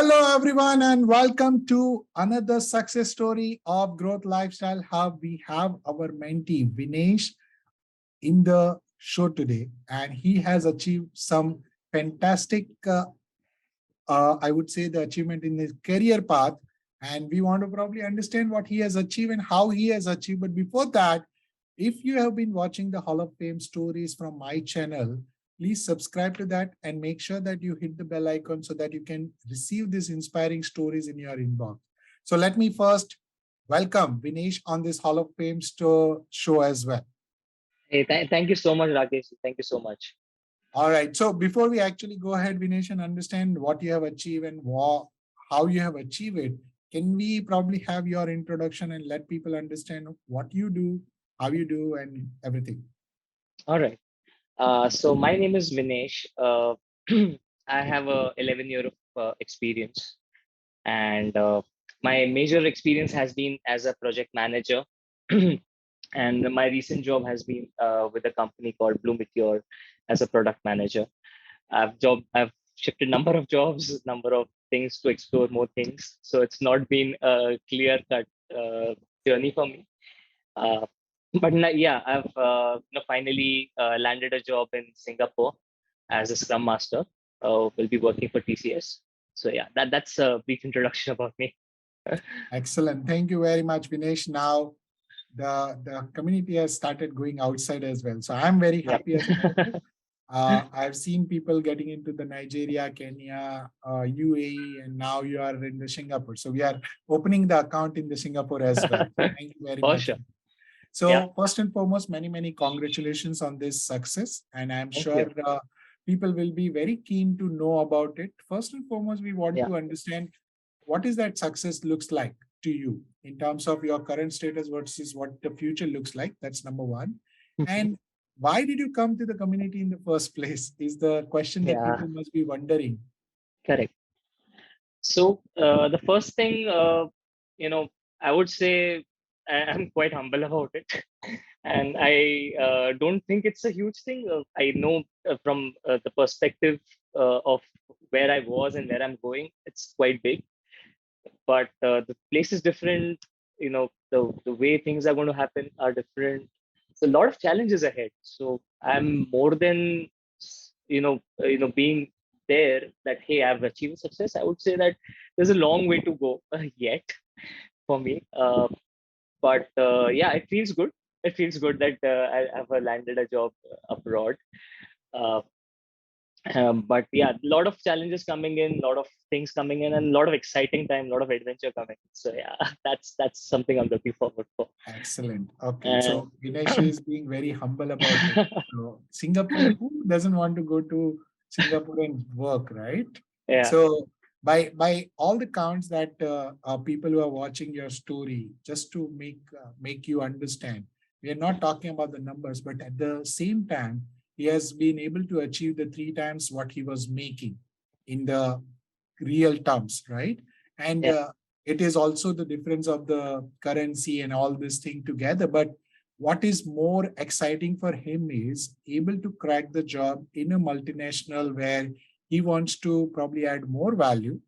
Hello, everyone, and welcome to another success story of Growth Lifestyle Hub. We have our mentee, Vinesh, in the show today, and he has achieved some fantastic, I would say, the achievement in his career path. And we want to probably understand what he has achieved and how he has achieved. But before that, if you have been watching the Hall of Fame stories from my channel, please subscribe to that and make sure that you hit the bell icon so that you can receive these inspiring stories in your inbox. So let me first welcome Vinesh on this Hall of Fame show as well. Hey, thank you so much, Rakesh. Thank you so much. All right. So before we actually go ahead, Vinesh, and understand what you have achieved and how you have achieved it, can we probably have your introduction and let people understand what you do, how you do, and everything? All right. So my name is Vinesh. I have a 11 year of experience, and my major experience has been as a project manager. And my recent job has been with a company called Blue Meteor as a product manager. I've shifted number of jobs, number of things to explore more things. So it's not been a clear cut journey for me. Uh, yeah, I've finally landed a job in Singapore as a Scrum Master. Will be working for TCS. So yeah, that's a brief introduction about me. Excellent. Thank you very much, Vinesh. Now, the community has started going outside as well. So I'm very happy as well. I've seen people getting into the Nigeria, Kenya, UAE, and now you are in the Singapore. So we are opening the account in the Singapore as well. Thank you very For much. sure. So Yeah. first and foremost, many congratulations on this success. And I'm Thank sure you. people will be very keen to know about it. First and foremost, we want Yeah. to understand what is that success looks like to you in terms of your current status versus what the future looks like. That's number one. And why did you come to the community in the first place is the question that Yeah. people must be wondering. Correct. So the first thing, you know, I would say I'm quite humble about it, and I don't think it's a huge thing. I know from the perspective of where I was and where I'm going, it's quite big, but the place is different. The way things are going to happen are different. So a lot of challenges ahead. So I'm more than being there that hey, I've achieved success. I would say that there's a long way to go yet for me. But yeah, it feels good. It feels good that I've landed a job abroad. Uh, but yeah, a lot of challenges coming in, a lot of things coming in, and a lot of exciting time, a lot of adventure coming. So yeah, that's something I'm looking forward for. Excellent. Okay. And So Vinesh is being very humble about it. So Singapore, who doesn't want to go to Singapore and work, right? yeah, So by all the counts that people who are watching your story, just to make you understand, we are not talking about the numbers, but at the same time, he has been able to achieve the 3 times what he was making in the real terms, right? And yeah, it is also the difference of the currency and all this thing together. But what is more exciting for him is able to crack the job in a multinational where he wants to probably add more value.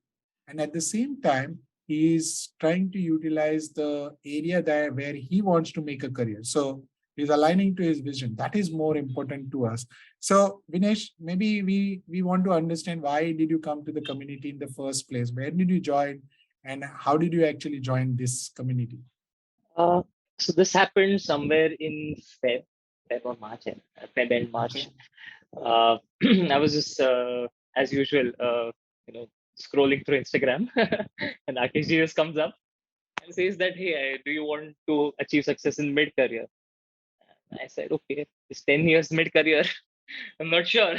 And at the same time, he is trying to utilize the area there where he wants to make a career. So he's aligning to his vision. That is more important to us. So Vinesh, maybe we want to understand why did you come to the community in the first place? Where did you join? And how did you actually join this community? uh, so this happened somewhere in Feb or March, Feb and March. Okay. uh, I was just as usual, scrolling through Instagram, and Rakesh ji just comes up and says that, hey, do you want to achieve success in mid career? I said, okay, it's 10 years mid career. I'm not sure.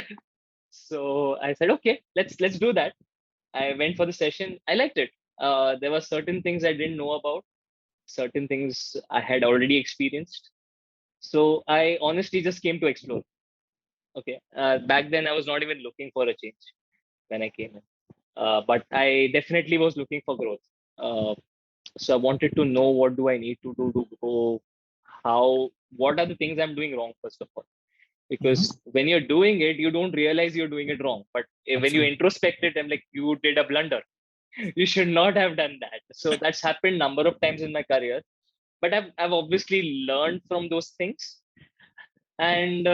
So I said, okay, let's do that. I went for the session. I liked it. There were certain things I didn't know about, certain things I had already experienced. So I honestly just came to explore. Okay. Back then, I was not even looking for a change when I came in. But I definitely was looking for growth. Uh, so I wanted to know what do I need to do to grow, what are the things I'm doing wrong, first of all. Mhm. Because when you're doing it, you don't realize you're doing it wrong. But when you Absolutely. introspect it, I'm like, you did a blunder. You should not have done that. So that's happened number of times in my career. But I've obviously learned from those things, and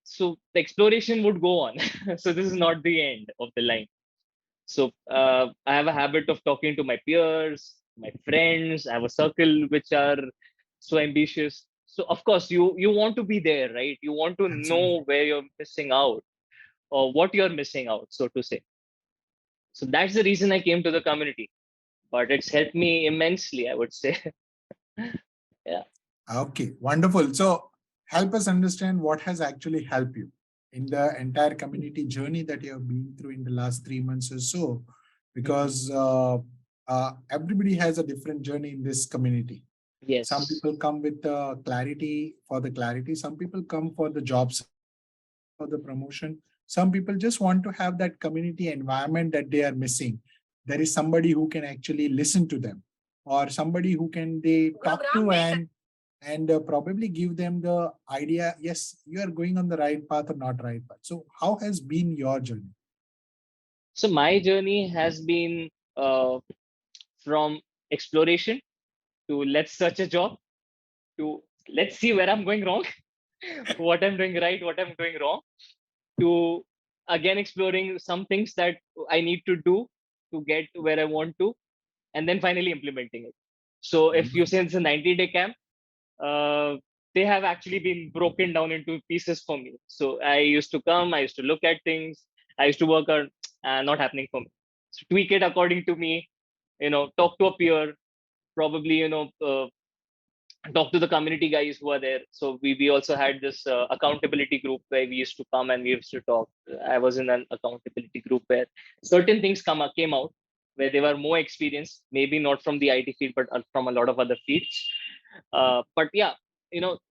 so the exploration would go on. So this is not the end of the line. So I have a habit of talking to my peers, my friends. I have a circle which are so ambitious. So of course you want to be there, right? You want to know Absolutely. where you're missing out or what you're missing out, so to say. So that's the reason I came to the community. But it's helped me immensely, I would say. Yeah. Okay, wonderful. So help us understand what has actually helped you in the entire community journey that you have been through in the last 3 months or so, Mhm. because everybody has a different journey in this community. Some Yes. people come with clarity for the clarity. Some people come for the job search. Some people come for the promotion. Some people just want to have that community environment that they are missing. There is somebody who can actually listen to them, or somebody who can they talk to and probably give them the idea. Yes, you are going on the right path or not right path. So, how has been your journey? So my journey has been from exploration to let's search a job to let's see where I'm going wrong, what I'm doing right, what I'm doing wrong, to again exploring some things that I need to do to get where I want to, and then finally implementing it. So if you say it's a 90-day camp, uh, they have actually been broken down into pieces for me. So I used to come, I used to look at things, I used to work on not happening for me. So tweak it according to me, talk to a peer, probably, talk to the community guys who are there. So we also had this accountability group where we used to come and we used to talk. I was in an accountability group where certain things came out where they were more experienced, maybe not from the IT field, but from a lot of other fields. But yeah,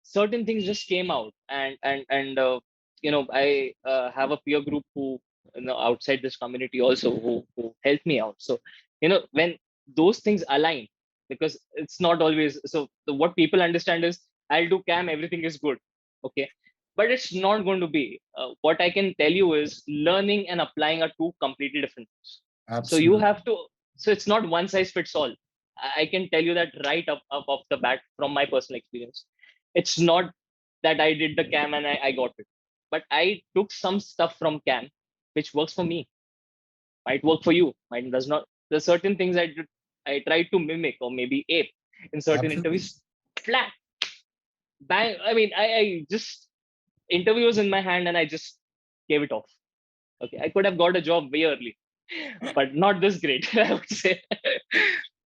certain things just came out, and I have a peer group who outside this community also who helped me out. So when those things align, because it's not always so. What people understand is I'll do cam, everything is good, okay, but it's not going to be. What I can tell you is learning and applying are two completely different things. So you Absolutely. have to. So it's not one size fits all. I can tell you that right up off the bat from my personal experience. It's not that I did the cam and I got it, but I took some stuff from cam which works for me, might work for you, might does not. There's certain things I tried to mimic or maybe ape in certain Absolutely. interviews. Flat, bang. I mean, I just interview was in my hand and I just gave it off. Okay, I could have got a job way early, but not this great, I would say.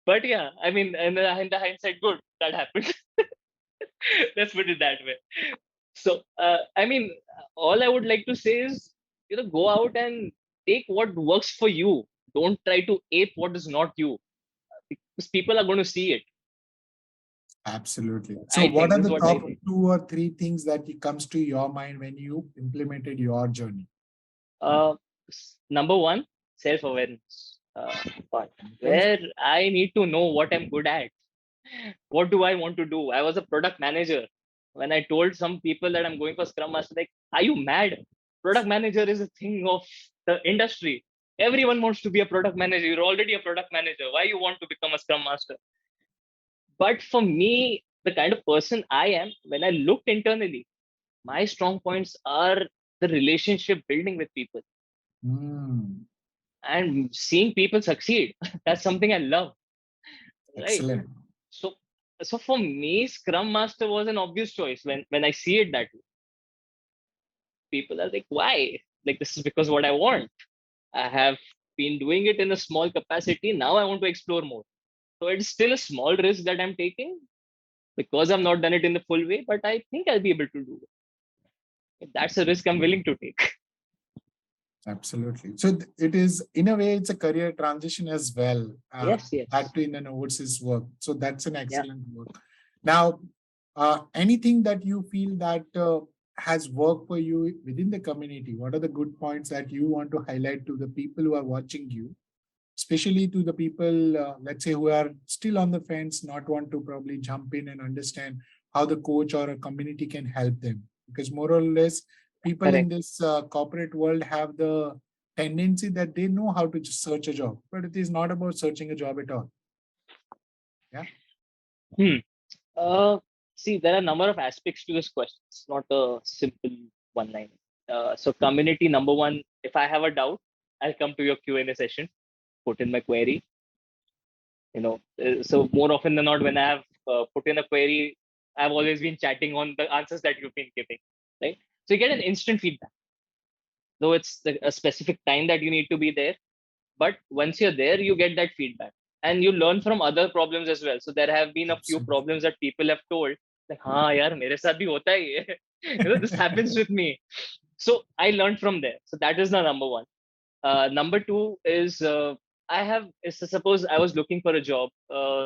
But yeah, I mean, in the hindsight, good that happened. Let's put it that way. So, I mean, all I would like to say is, go out and take what works for you. Don't try to ape what is not you, because people are going to see it. Absolutely. So, I what think are this is the what I top think. 2 or 3 things that comes to your mind when you implemented your journey? Uh, Number one, self-awareness part, Well, where I need to know what I'm good at. What do I want to do? I was a product manager. When I told some people that I'm going for Scrum Master, like, are you mad? Product manager is a thing of the industry. Everyone wants to be a product manager. You're already a product manager. Why you want to become a Scrum Master? But for me, the kind of person I am, when I looked internally, my strong points are the relationship building with people mm, and seeing people succeed. That's something I love, right? excellent. So, so for me, Scrum Master was an obvious choice when I see it that way. People are like, why? Like, this is because what I want. I have been doing it in a small capacity. Now I want to explore more. So it's still a small risk that I'm taking because I've not done it in the full way, but I think I'll be able to do it. That's a risk I'm willing to take. Absolutely. So, it is, in a way, it's a career transition as well, Yes, yes. back to in an overseas work. So, that's an Yeah, excellent work. Now, anything that you feel that has worked for you within the community? What are the good points that you want to highlight to the people who are watching you, especially to the people, let's say, who are still on the fence, not want to probably jump in and understand how the coach or a community can help them? Because more or less, people in correct. this corporate world have the tendency that they know how to just search a job, but it is not about searching a job at all. Yeah. Hmm. See, there are a number of aspects to this question. It's not a simple one line. So community, number one, if I have a doubt, I'll come to your Q&A session, put in my query. So more often than not, when I have put in a query, I've always been chatting on the answers that you've been giving, right? So you get an instant feedback, though it's a specific time that you need to be there. But once you're there, you get that feedback and you learn from other problems as well. So there have been a few Absolutely. problems that people have told, like, हाँ यार मेरे साथ भी होता है ये. This happens with me. So I learned from there. So that is the number one. Number two is suppose I was looking for a job.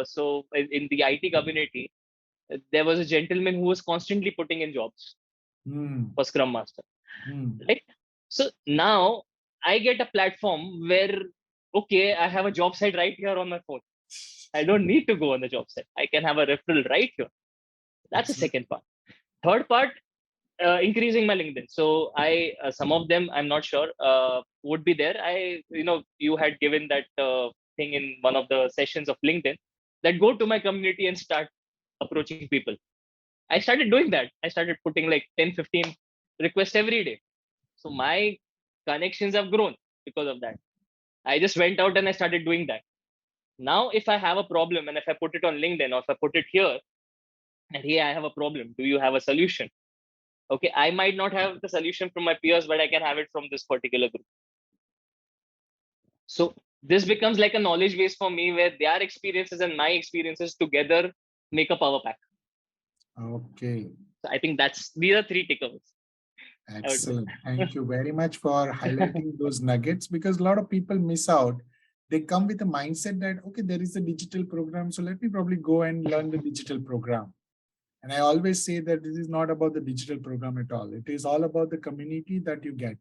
So in the IT community, there was a gentleman who was constantly putting in jobs Hmm. for Scrum Master, Hmm. right? So now I get a platform where, okay, I have a job site right here on my phone. I don't need to go on the job site. I can have a referral right here. That's the Absolutely. second part. Third part, increasing my LinkedIn. So I some of them I'm not sure would be there. You had given that thing in one of the sessions of LinkedIn that go to my community and start approaching people. I started doing that. I started putting like 10, 15 requests every day. So my connections have grown because of that. I just went out and I started doing that. Now, if I have a problem and if I put it on LinkedIn or if I put it here, and hey, I have a problem, do you have a solution? Okay, I might not have the solution from my peers, but I can have it from this particular group. So this becomes like a knowledge base for me where their experiences and my experiences together make a power pack. Okay. So I think these are three takeaways, I would say. Excellent. Thank you very much for highlighting those nuggets, because a lot of people miss out. They come with a mindset that, okay, there is a digital program, so let me probably go and learn the digital program. And I always say that this is not about the digital program at all. It is all about the community that you get.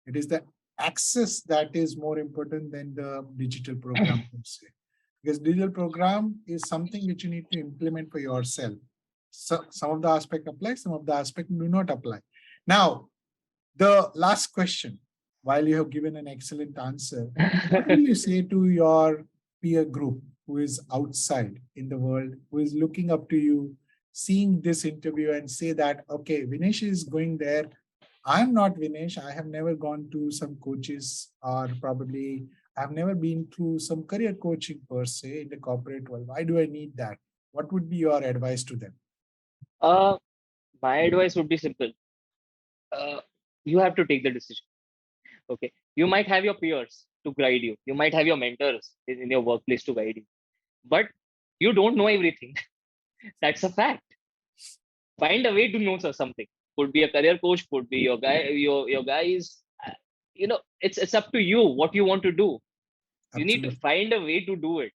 It is the access that is more important than the digital program per se. Because digital program is something which you need to implement for yourself. So some of the aspect apply, some of the aspect do not apply. Now, the last question, while you have given an excellent answer, what will you say to your peer group who is outside in the world, who is looking up to you, seeing this interview and say that, okay, Vinesh is going there. I'm not Vinesh. I have never gone to some coaches, or probably I've never been through some career coaching per se in the corporate world. Why do I need that? What would be your advice to them? uh, my advice would be simple. Uh, you have to take the decision. Okay, you might have your peers to guide you. You might have your mentors in your workplace to guide you, but you don't know everything. That's a fact. Find a way to know something. Could be a career coach, could be your guy, your guys. It's up to you what you want to do. You need to Absolutely. find a way to do it.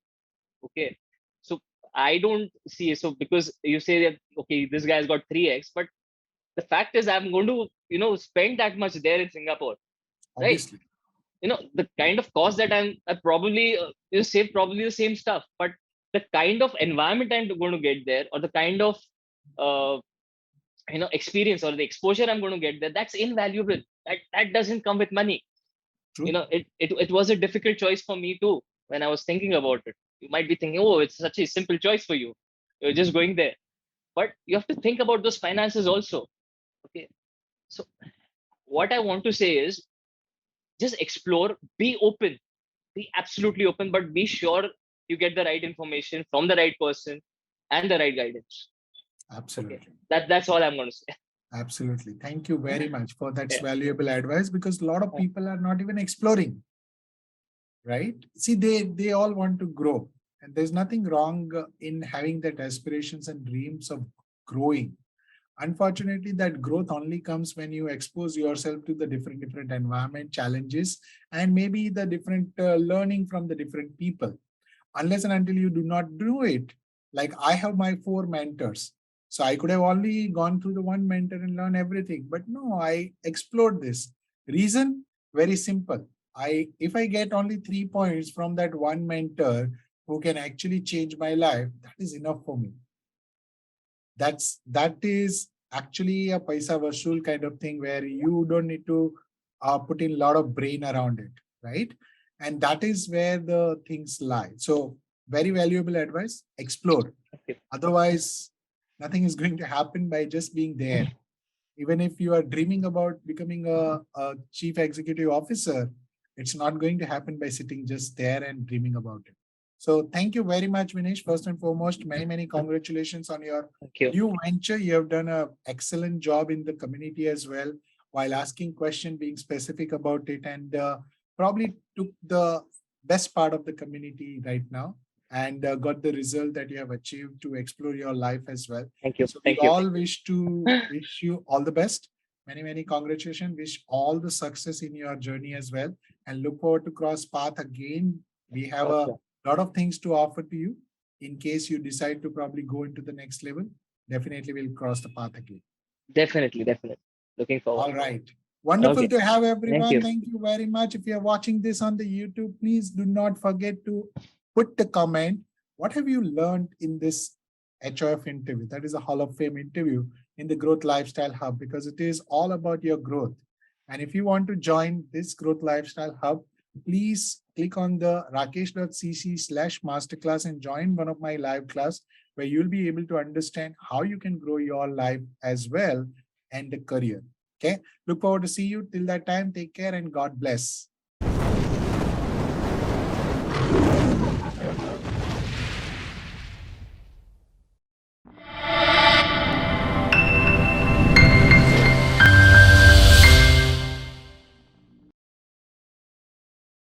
Okay, so I don't see, so because you say that, okay, this guy's got 3x, but the fact is I'm going to spend that much there in Singapore, right? Obviously. The kind of cost that I probably save probably the same stuff, but the kind of environment I'm going to get there, or the kind of uh, experience or the exposure I'm going to get there, that's invaluable. That doesn't come with money. True. It was a difficult choice for me too. When I was thinking about it, you might be thinking, oh, it's such a simple choice for you, you're just going there. But you have to think about those finances also. Okay, so what I want to say is, just explore, be open, be absolutely open, but be sure you get the right information from the right person and the right guidance. Okay, Absolutely. that's all I'm going to say. Absolutely. Thank you very much for that Yeah. valuable advice, because a lot of people are not even exploring, right? See, they all want to grow, and there's nothing wrong in having that aspirations and dreams of growing. Unfortunately, that growth only comes when you expose yourself to the different environment challenges, and maybe the different learning from the different people. Unless and until you do not do it, like I have my 4 mentors, so I could have only gone through the one mentor and learn everything, but no, I explored this. Reason very simple. I If I get only 3 points from that one mentor who can actually change my life, that is enough for me. That is actually a paisa vasool kind of thing, where you don't need to put in a lot of brain around it, right? And that is where the things lie. So very valuable advice. Explore. Okay. Otherwise, nothing is going to happen by just being there. Even if you are dreaming about becoming a chief executive officer, it's not going to happen by sitting just there and dreaming about it. So thank you very much, Vinesh. First and foremost, many, many congratulations on your Thank you. new venture. You have done an excellent job in the community as well, while asking question, being specific about it, and probably took the best part of the community right now, and got the result that you have achieved to explore your life as well. Thank you. So we Thank you. all wish you all the best. Many, many congratulations. Wish all the success in your journey as well. And look forward to cross path again. We have For a sure. lot of things to offer to you. In case you decide to probably go into the next level, definitely we'll cross the path again. Definitely, definitely. Looking forward. All right. Wonderful Okay. to have Thank everyone. you. Thank you very much. If you're watching this on the YouTube, please do not forget to put the comment. What have you learned in this HOF interview? That is a Hall of Fame interview in the Growth Lifestyle Hub, because it is all about your growth. And if you want to join this Growth Lifestyle Hub, please click on the rakesh.cc/masterclass and join one of my live class, where you'll be able to understand how you can grow your life as well and the career. Okay. Look forward to see you. Till that time, take care and God bless.